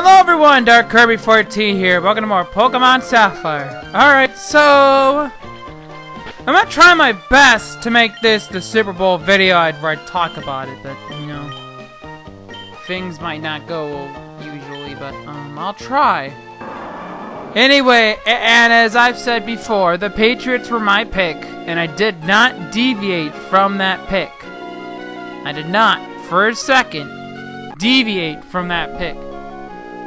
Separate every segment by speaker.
Speaker 1: Hello everyone, Dark Kirby 14 here. Welcome to more Pokemon Sapphire. Alright, so I'm gonna try my best to make this the Super Bowl video where I talk about it, but you know, things might not go usually, but I'll try. Anyway, and as I've said before, the Patriots were my pick, and I did not deviate from that pick. I did not, for a second, deviate from that pick.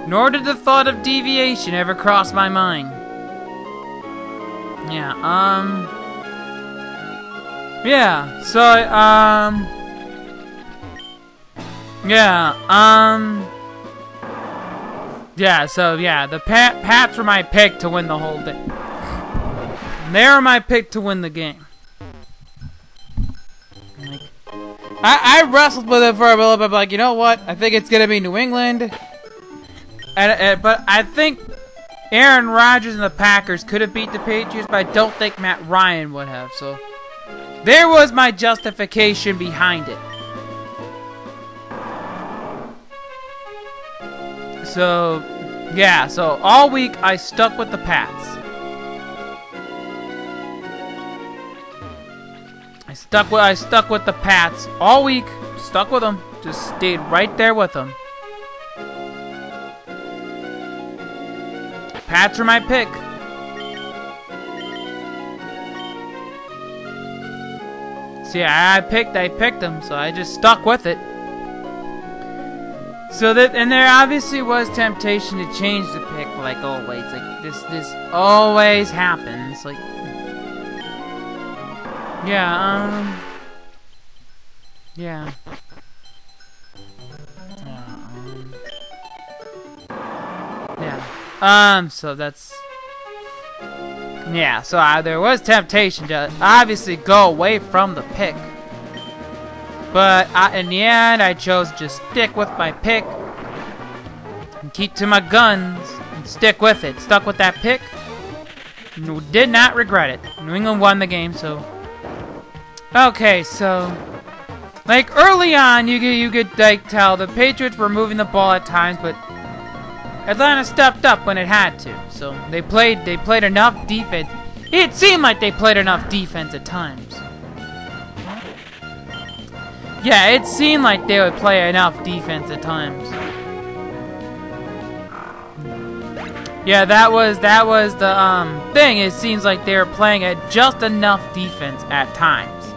Speaker 1: Nor did the thought of deviation ever cross my mind. Yeah, the Pats were my pick to win the whole thing. They were my pick to win the game. Like, I wrestled with it for a little bit, but like, you know what? I think it's gonna be New England. But I think Aaron Rodgers and the Packers could have beat the Patriots, but I don't think Matt Ryan would have. So there was my justification behind it. So yeah, so all week I stuck with the Pats. I stuck with the Pats all week. Stuck with them. Just stayed right there with them. Pats are my pick. See, I picked them, so I just stuck with it. So that, and there obviously was temptation to change the pick, like always. Like this always happens. Like, yeah, yeah. So that's... Yeah, so there was temptation to obviously go away from the pick. But in the end, I chose to just stick with my pick. And keep to my guns. And stick with it. Stuck with that pick. Did not regret it. New England won the game, so... Okay, so... Like, early on, you could like, tell the Patriots were moving the ball at times, but... Atlanta stepped up when it had to, so they played enough defense. It seemed like they played enough defense at times. Yeah, it seemed like they would play enough defense at times. Yeah, that was the thing. It seems like they were playing at just enough defense at times.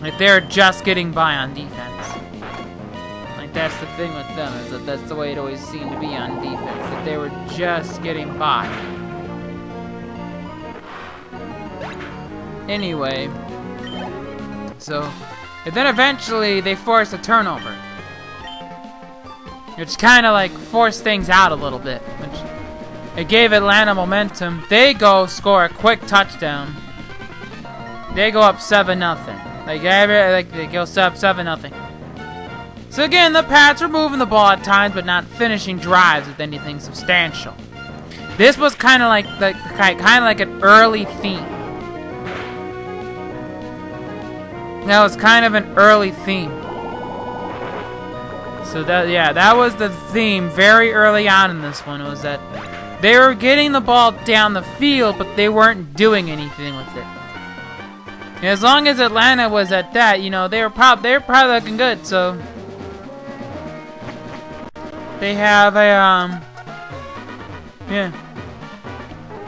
Speaker 1: Like they were just getting by on defense. That's the thing with them, is that that's the way it always seemed to be on defense, that they were just getting by. Anyway, so, and then eventually they forced a turnover, which kind of like forced things out a little bit, which it gave Atlanta momentum. They go score a quick touchdown. They go up 7-0. They go up 7-0. So again, the Pats are moving the ball at times, but not finishing drives with anything substantial. This was kind of like an early theme. That was kind of an early theme. So that was the theme very early on in this one. Was that they were getting the ball down the field, but they weren't doing anything with it. And as long as Atlanta was at that, you know, they were probably looking good. So. They have a, yeah.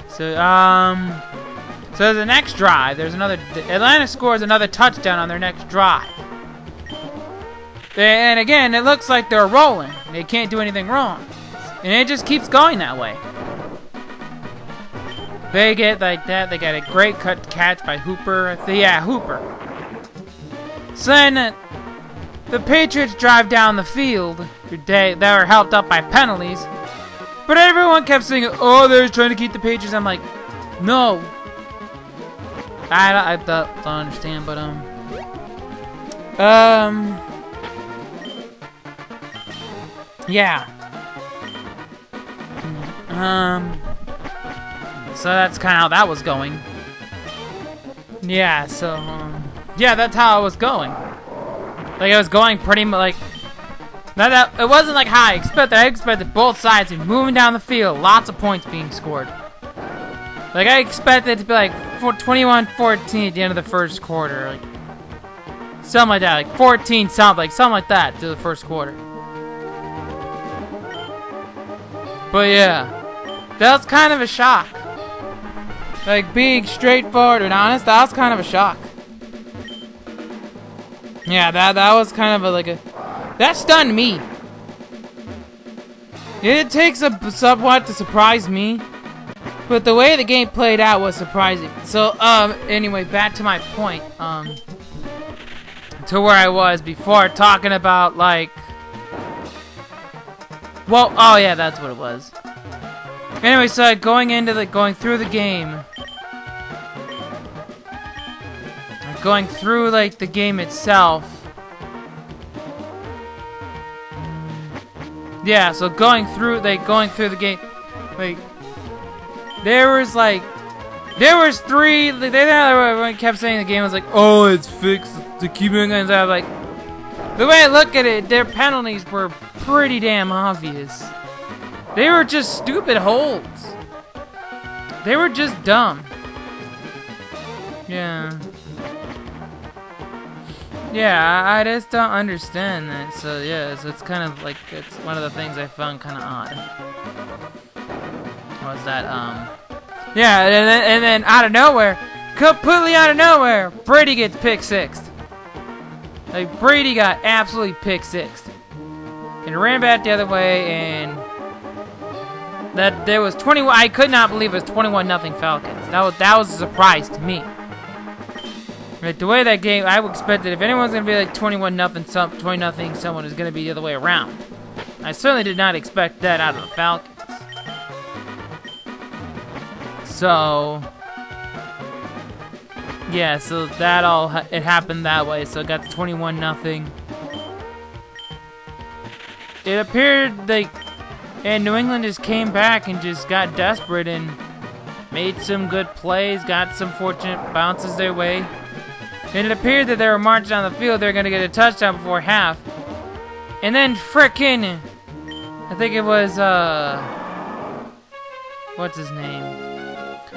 Speaker 1: So the next drive, Atlanta scores another touchdown on their next drive. And again, it looks like they're rolling. They can't do anything wrong. And it just keeps going that way. They get like that. They got a great catch by Hooper. Yeah, Hooper. So then, the Patriots drive down the field. They were helped up by penalties. But everyone kept saying, oh, they're trying to keep the Patriots. I'm like, no. I don't understand, but, yeah. So that's kind of how that was going. Yeah, so, yeah, that's how it was going. Like, it was going pretty much, It wasn't like how I expected. I expected both sides to be moving down the field, lots of points being scored. Like, I expected it to be like 21-14 at the end of the first quarter. Like, something like that. Like 14 something like that to the first quarter. But yeah, that was kind of a shock. Like, being straightforward and honest, that was kind of a shock. Yeah, that was kind of that stunned me. It takes somewhat to surprise me, but the way the game played out was surprising. So, anyway, back to my point, to where I was before, talking about, like, well, oh yeah, that's what it was. Anyway, so going through the game, going through, like, the game itself. Yeah, so going through the game, like, there was three, like, they kept saying the game was like, oh, it's fixed, to keep doing it, and like, the way I look at it, their penalties were pretty damn obvious. They were just stupid holds. They were just dumb. Yeah. Yeah, I just don't understand that. So yeah, so it's kind of like, it's one of the things I found kind of odd. Was that yeah, and then out of nowhere, completely out of nowhere, Brady gets pick sixed. Like, Brady got absolutely pick sixed, and ran back the other way, and that there was 21. I could not believe it was 21-0 Falcons. That was a surprise to me. Right, the way that game, I would expect that if anyone's gonna be like 21-0, 20-0, someone is gonna be the other way around. I certainly did not expect that out of the Falcons. So, yeah, so that it happened that way. So it got to 21-0. It appeared like, and New England just came back and just got desperate and made some good plays, got some fortunate bounces their way. And it appeared that they were marching down the field. They were going to get a touchdown before half. And then frickin', I think it was, what's his name?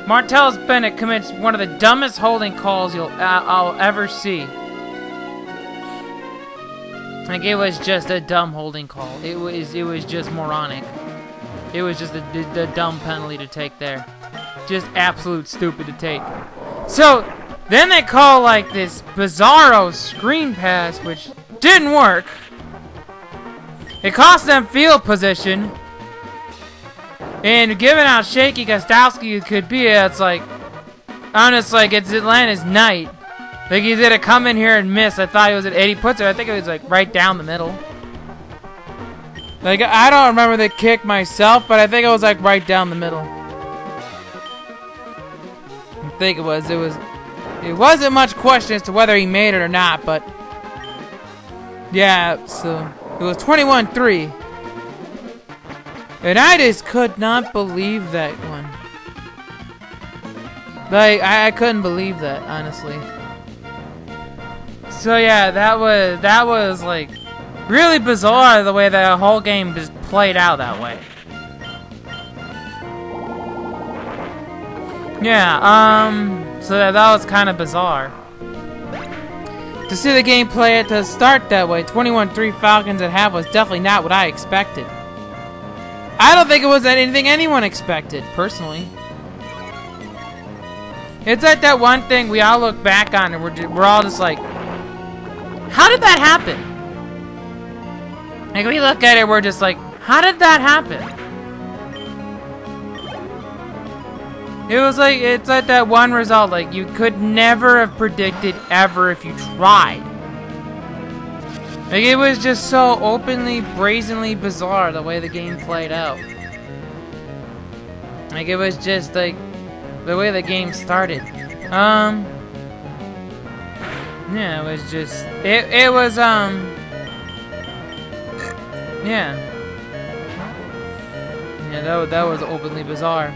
Speaker 1: Martellus Bennett commits one of the dumbest holding calls I'll ever see. Like, it was just a dumb holding call. It was just moronic. It was just a dumb penalty to take there. Just absolute stupid to take. So, then they call, like, this bizarro screen pass, which didn't work. It cost them field position. And given how shaky Gostowski could be, it's like, honestly, like, it's Atlanta's night. Like, he's gonna come in here and miss. I thought he was at 80 puts it. I think it was, like, right down the middle. Like, I don't remember the kick myself, but I think it was, like, right down the middle. I think it was. It wasn't much question as to whether he made it or not, but yeah, so it was 21-3. And I just could not believe that one. Like, I couldn't believe that, honestly. So yeah, that was like really bizarre the way that whole game just played out that way. Yeah, so that was kind of bizarre. To see the game play it to start that way, 21-3 Falcons at half, was definitely not what I expected. I don't think it was anything anyone expected, personally. It's like that one thing we all look back on and we're all just like, how did that happen? Like, we look at it, we're just like, how did that happen? It's like that one result, like, you could never have predicted ever if you tried. Like, it was just so openly, brazenly bizarre the way the game played out. Like, it was just, like, the way the game started. Yeah, it was just, it was, yeah. Yeah, that was openly bizarre.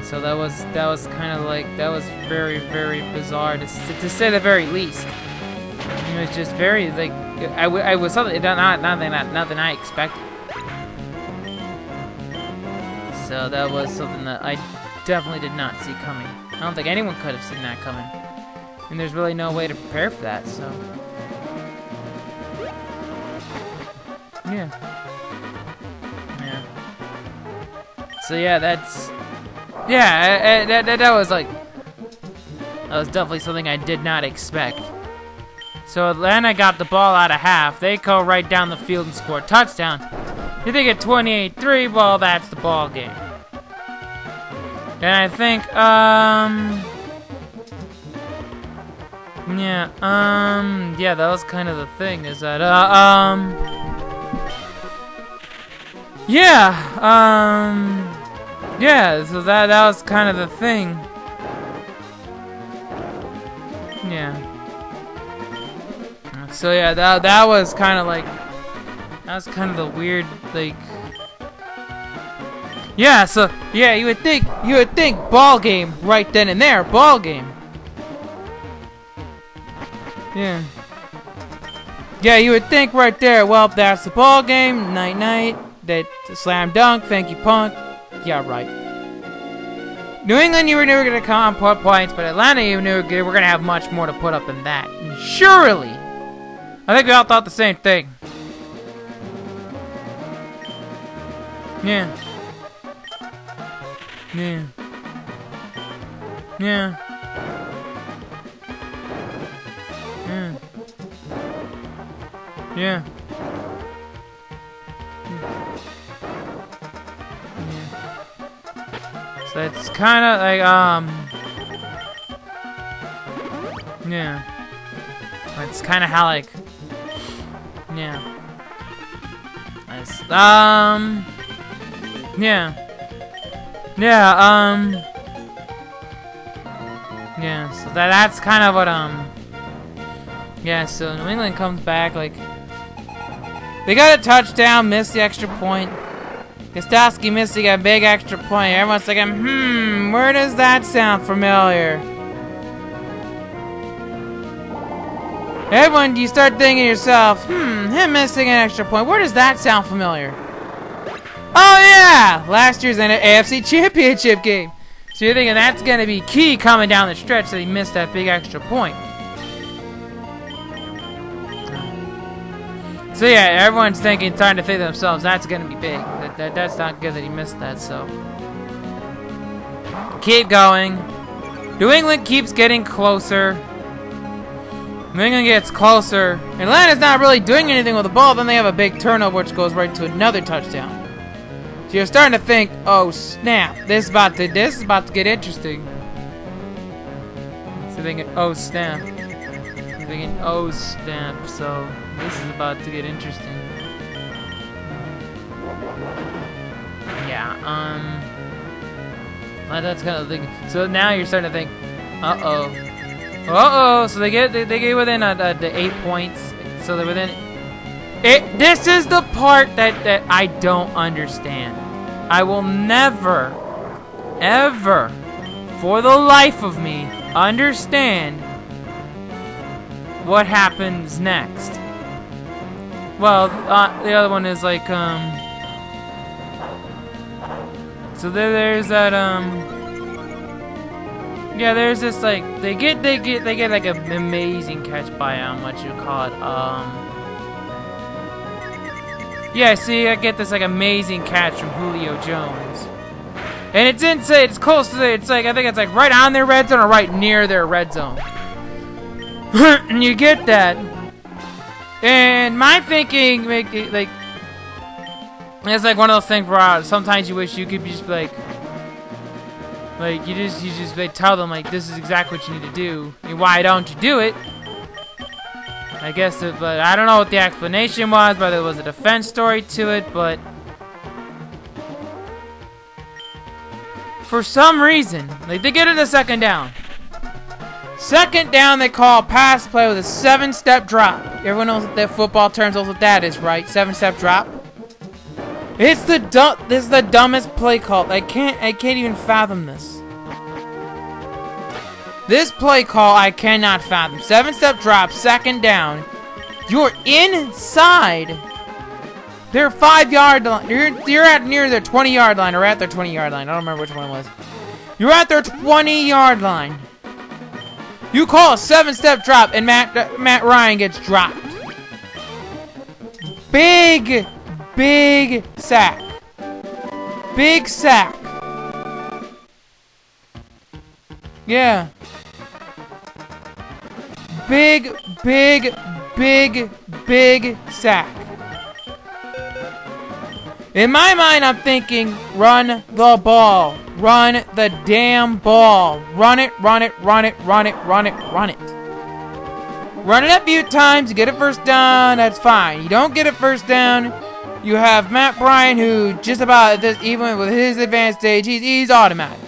Speaker 1: So that was kind of like, that was very, very bizarre to say the very least. It was just very like I was something nothing I expected. So that was something that I definitely did not see coming. I don't think anyone could have seen that coming. And there's really no way to prepare for that, so. Yeah. Yeah. So yeah, that's... Yeah, that was like... That was definitely something I did not expect. So Atlanta got the ball out of half. They go right down the field and score a touchdown. You think at 28-3, well, that's the ball game. And I think, yeah, that was kind of the thing, is that, yeah, so that was kind of the thing. Yeah. So yeah, that was kind of like, that was kind of the weird, like, yeah, so yeah, you would think ball game right then and there, ball game. Yeah. Yeah, you would think right there, well, that's the ball game, night night, that slam dunk, thank you punk. Yeah, right. New England, you were never gonna come and put points, but Atlanta, you knew we were gonna have much more to put up than that. And surely, I think we all thought the same thing. Yeah. Yeah. Yeah. Yeah. Yeah. So it's kind of like, yeah. It's kind of how, like, yeah. It's, yeah. Yeah, yeah, so that's kind of what, yeah, so New England comes back, like, they got a touchdown, missed the extra point. Gostowski missing a big extra point. Everyone's like, where does that sound familiar? Everyone, you start thinking to yourself, him missing an extra point, where does that sound familiar? Oh yeah! Last year's AFC Championship game. So you're thinking that's going to be key coming down the stretch that he missed that big extra point. So yeah, everyone's thinking, trying to think to themselves, that's going to be big. That's not good that he missed that, so. Keep going. New England keeps getting closer. New England gets closer. Atlanta's not really doing anything with the ball, then they have a big turnover which goes right to another touchdown. So you're starting to think, oh snap, this is about to get interesting. So thinking, oh snap. I'm thinking, oh snap, so this is about to get interesting. Yeah, well, that's kind of the thing. So now you're starting to think, so they get within the 8 points. So they're within. This is the part that I don't understand. I will never, ever, for the life of me, understand what happens next. Well, the other one is like, so there's that, yeah, there's this, like, they get like an amazing catch by, what you call it, yeah, see, I get this, like, amazing catch from Julio Jones. And it's inside, it's close to it's like, I think it's like right on their red zone or right near their red zone. And you get that. And my thinking, like, it's like one of those things where sometimes you wish you could just be like you just like, tell them, like, this is exactly what you need to do. And why don't you do it? I guess, but I don't know what the explanation was, whether it was a defense story to it, but for some reason, like, they get it a second down. Second down, they call pass play with a 7-step drop. Everyone knows what that football terms knows what that is, right? 7-step drop. This is the dumbest play call. I can't even fathom this. This play call I cannot fathom. 7-step drop, second down. You're inside their 5-yard line. You're at near their 20-yard line, or at their 20-yard line. I don't remember which one it was. You're at their 20-yard line. You call a 7-step drop, and Matt Ryan gets dropped. Big sack. Big sack. Yeah. Big sack. In my mind, I'm thinking, run the ball. Run the damn ball. Run it. Run it a few times, you get a first down, that's fine. You don't get a first down, you have Matt Bryan, who just about, even with his advanced stage, he's automatic.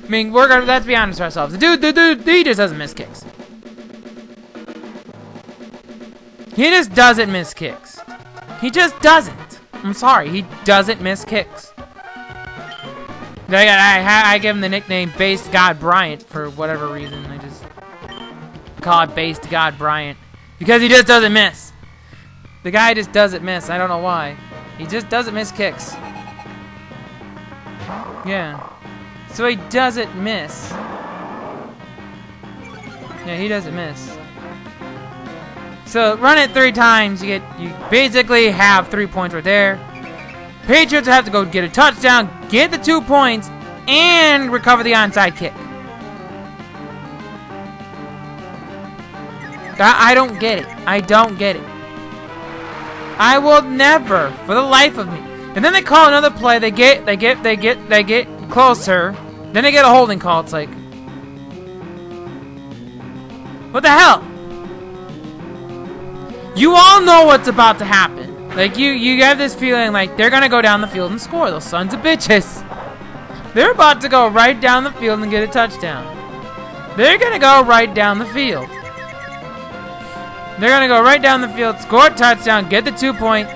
Speaker 1: I mean, let's be honest with ourselves. The dude, he just doesn't miss kicks. He just doesn't miss kicks. He just doesn't. I'm sorry, he doesn't miss kicks. I give him the nickname Based God Bryant for whatever reason. I just call it Based God Bryant because he just doesn't miss. The guy just doesn't miss. I don't know why. He just doesn't miss kicks. Yeah. So he doesn't miss. Yeah, he doesn't miss. So run it 3 times, you basically have 3 points right there. Patriots have to go get a touchdown, get the 2 points, and recover the onside kick. I don't get it. I don't get it. I will never, for the life of me. And then they call another play. They get closer. Then they get a holding call. It's like, what the hell? You all know what's about to happen. Like you have this feeling like they're gonna go down the field and score. Those sons of bitches. They're about to go right down the field and get a touchdown. They're gonna go right down the field. They're gonna go right down the field, score a touchdown, get the 2 point.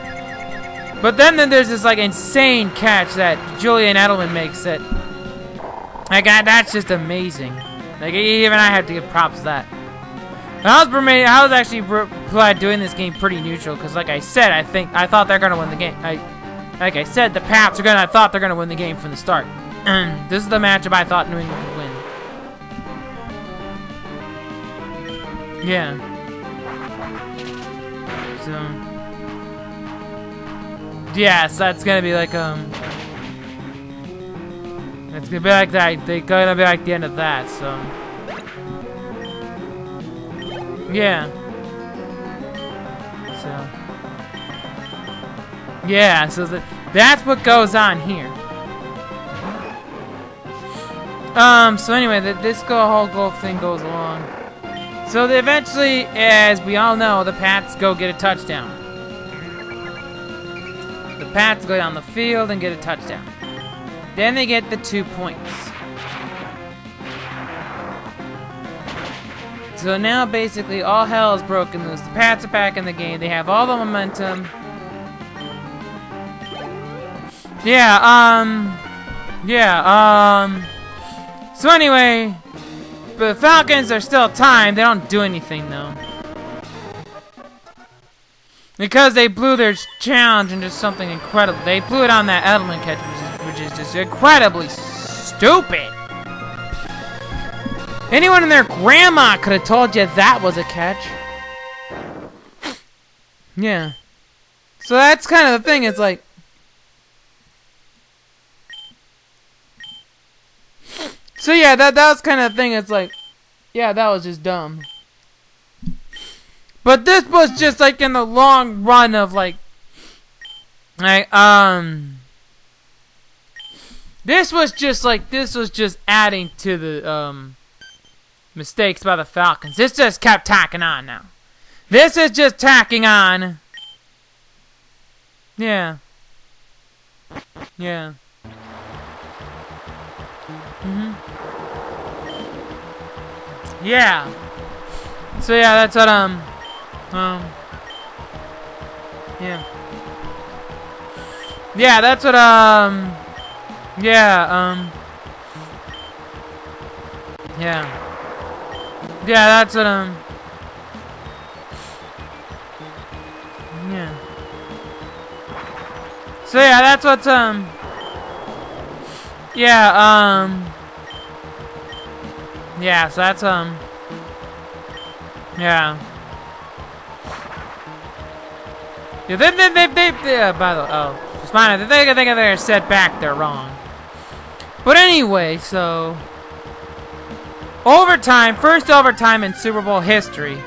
Speaker 1: But then there's this like insane catch that Julian Edelman makes that. Like that's just amazing. Like even I have to give props to that. I was actually doing this game pretty neutral because, like I said, I thought they're gonna win the game. Like I said, I thought they're gonna win the game from the start. This is the matchup I thought New England would win. Yeah. So yeah, so that's gonna be like it's gonna be like that. They're gonna be like the end of that. So. Yeah. So. Yeah, so that's what goes on here. So anyway, this whole goal thing goes along. So eventually, as we all know, the Pats go get a touchdown. The Pats go down the field and get a touchdown. Then they get the 2 points. So now basically all hell is broken loose. The Pats are back in the game. They have all the momentum. So anyway, the Falcons are still timed. They don't do anything though. Because they blew their challenge into something incredible. They blew it on that Edelman catch, which is just incredibly stupid. Anyone and their grandma could have told you that was a catch. Yeah. So that's kind of the thing. It's like, so yeah, that was kind of the thing. It's like, yeah, that was just dumb. But this was just like in the long run of like this was just adding to the mistakes by the Falcons. This just kept tacking on now. This is just tacking on. Yeah. Yeah. Yeah. So yeah, that's what yeah. Yeah, that's what yeah, yeah. Yeah, that's what So yeah, that's what's yeah, yeah, so that's yeah. Yeah, they by the way, oh, it's fine. They think they're set back, they're wrong. But anyway, so overtime, first overtime in Super Bowl history.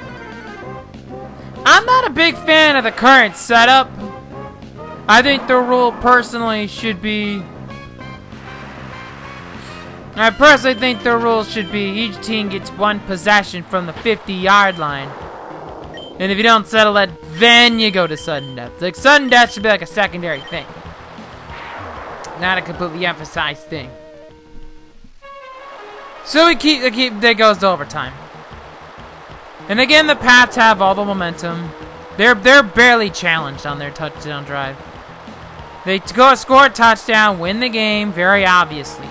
Speaker 1: I'm not a big fan of the current setup. I think the rule personally should be, I personally think the rules should be each team gets one possession from the 50-yard line. And if you don't settle it, then you go to sudden death. Like, sudden death should be like a secondary thing, not a completely emphasized thing. So that goes to overtime. And again, the Pats have all the momentum. They're barely challenged on their touchdown drive. They go score a touchdown, win the game, very obviously.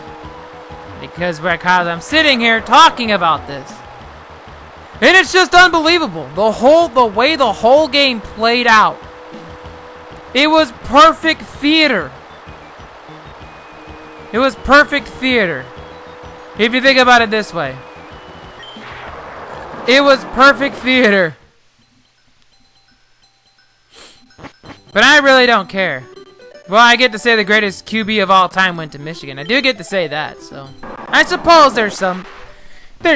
Speaker 1: Because I'm sitting here talking about this. And it's just unbelievable. The way the whole game played out. It was perfect theater. It was perfect theater. If you think about it this way. It was perfect theater. But I really don't care. Well, I get to say the greatest QB of all time went to Michigan. I do get to say that, so I suppose there's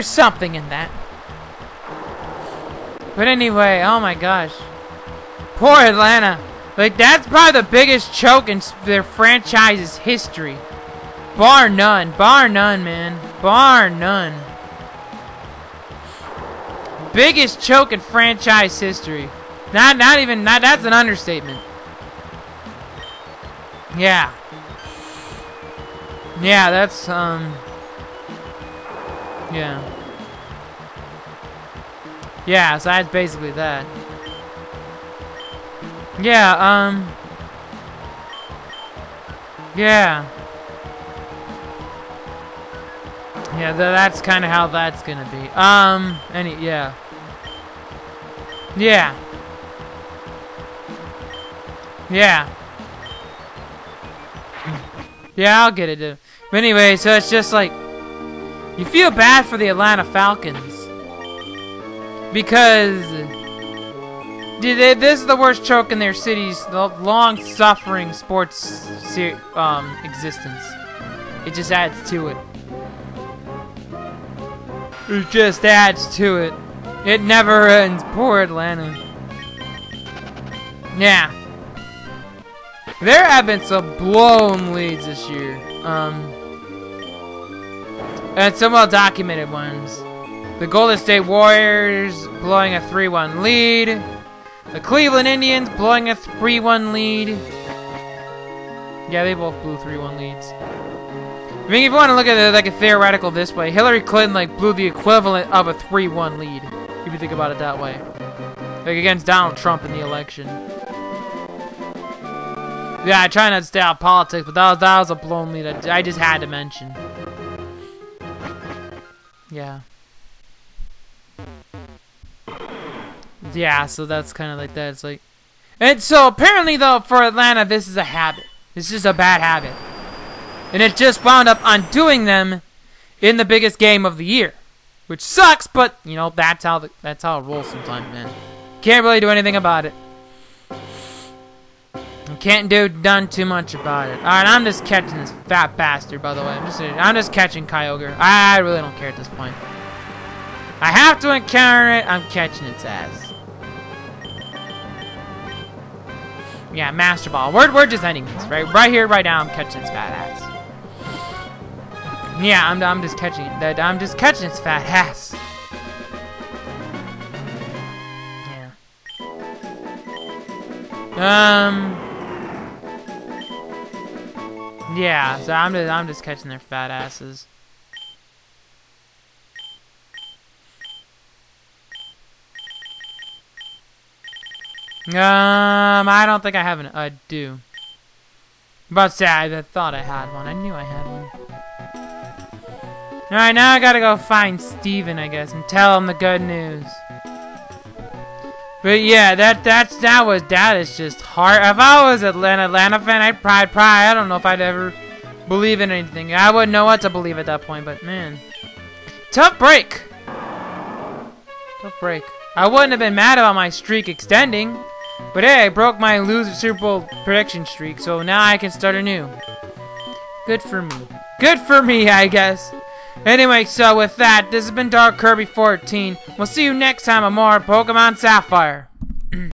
Speaker 1: something in that. But anyway, oh my gosh. Poor Atlanta. Like, that's probably the biggest choke in their franchise's history. Bar none. Bar none, man. Bar none. Biggest choke in franchise history. Not even, that's an understatement. Yeah. Yeah, that's, yeah. Yeah, so that's basically that. Yeah, yeah. Yeah, that's kind of how that's gonna be. Yeah. Yeah. Yeah. Yeah, I'll get it, dude. But anyway, so it's just like, you feel bad for the Atlanta Falcons. Because this is the worst choke in their city's long-suffering sports existence. It just adds to it. It just adds to it. It never ends. Poor Atlanta. Yeah. There have been some blown leads this year. And some well-documented ones. The Golden State Warriors blowing a 3-1 lead. The Cleveland Indians blowing a 3-1 lead. Yeah, they both blew 3-1 leads. I mean, if you want to look at it like a theoretical this way, Hillary Clinton like blew the equivalent of a 3-1 lead. If you think about it that way. Like against Donald Trump in the election. Yeah, I try not to stay out of politics, but that was a blown lead I just had to mention. Yeah. Yeah, so that's kind of like that. It's like, and so apparently though for Atlanta, this is a habit. This is a bad habit, and it just wound up undoing them in the biggest game of the year, which sucks. But you know that's how it rolls sometimes, man. Can't really do anything about it. Can't do done too much about it. All right, I'm just catching this fat bastard. By the way, I'm just catching Kyogre. I really don't care at this point. I have to encounter it. I'm catching its ass. Yeah, Master Ball. We're just ending this, right? Right here, right now. I'm catching its fat ass. Yeah, I'm just catching it. I'm just catching its fat ass. Yeah. Yeah. So I'm just catching their fat asses. I don't think I have I do. I'm about to say, I thought I had one. I knew I had one. Alright, now I gotta go find Steven, I guess, and tell him the good news. But yeah, that is just hard. If I was an Atlanta fan, I'd probably, I don't know if I'd ever believe in anything. I wouldn't know what to believe at that point, but man. Tough break. Tough break. I wouldn't have been mad about my streak extending. But hey, I broke my loser Super Bowl prediction streak, so now I can start anew. Good for me. Good for me, I guess. Anyway, so with that, this has been Dark Kirby 14. We'll see you next time on more Pokemon Sapphire.